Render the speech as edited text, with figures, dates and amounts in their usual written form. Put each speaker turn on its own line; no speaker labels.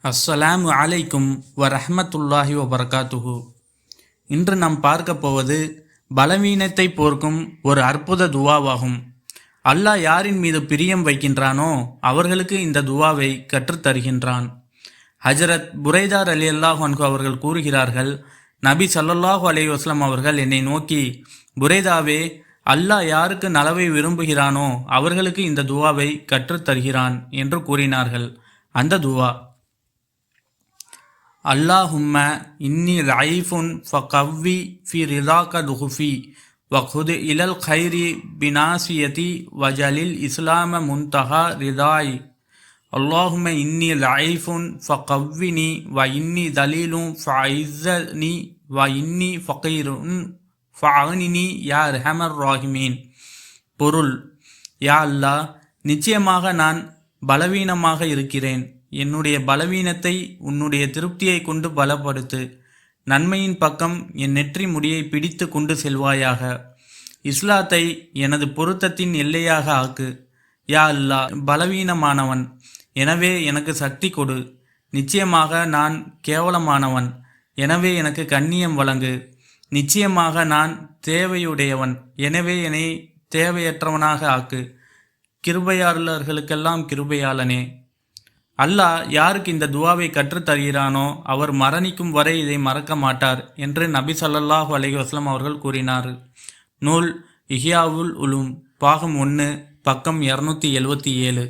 அஸ்ஸலாமு அலைக்கும் வரஹ்மத்துல்லாஹி வபரகாத்துஹு. இன்று நாம் பார்க்க போவது பலவீனத்தை போர்க்கும் ஒரு அற்புத துவாவாகும். அல்லாஹ் யாரின் மீது பிரியம் வைக்கின்றானோ அவர்களுக்கு இந்த துவாவை கற்றுத்தருகின்றான். ஹஜரத் புரைதா ரலியல்லாஹு அன்ஹு அவர்கள் கூறுகிறார்கள், நபி ஸல்லல்லாஹு அலைஹி வஸல்லம் அவர்கள் என்னை நோக்கி, புரைதாவே, அல்லாஹ் யாருக்கு நலவை விரும்புகிறானோ அவர்களுக்கு இந்த துவாவை கற்றுத்தருகிறான் என்று கூறினார்கள். அந்த துவா: அல்லாஹும்ம இன்னி லைஃபுன் ஃபகவ்வி ஃபி ரிதாக்க துஹுஃபி வகுது இலல் கைரி பினாசியதி வஜலில் இஸ்லாம முன்தஹா ரிதாய். அல்லாஹும்ம இன்னி லைஃபுன் ஃபகவ்வினி வ இன்னி தலீலும் ஃபஇஸ்ஸனி வ இன்னி ஃபகீருன் ஃபஅக்னினி யா அர்ஹமர் ராஹிமீன். பொருள்: யா அல்லாஹ், நிச்சயமாக நான் பலவீனமாக இருக்கிறேன். என்னுடைய பலவீனத்தை உன்னுடைய திருப்தியை கொண்டு பலப்படுத்து. நன்மையின் பக்கம் என் நெற்றி முடியை பிடித்து கொண்டு செல்வாயாக. இஸ்லாத்தை எனது பொருத்தத்தின் எல்லையாக ஆக்கு. யா அல்லாஹ், பலவீனமானவன், எனவே எனக்கு சக்தி கொடு. நிச்சயமாக நான் கேவலமானவன், எனவே எனக்கு கண்ணியம் வழங்கு. நிச்சயமாக நான் தேவையுடையவன், எனவே என்னை தேவையற்றவனாக ஆக்கு. கிருபையாளர்களுக்கெல்லாம் கிருபையாளனே. அல்லாஹ் யாருக்கு இந்த துவாவை கற்றுத்தருகிறானோ அவர் மரணிக்கும் வரை இதை மறக்க மாட்டார் என்று நபி ஸல்லல்லாஹு அலைஹி வஸல்லம் அவர்கள் கூறினார். நூல் இஹ்யாவுல் உலூம், பாகம் 1, பக்கம் 277.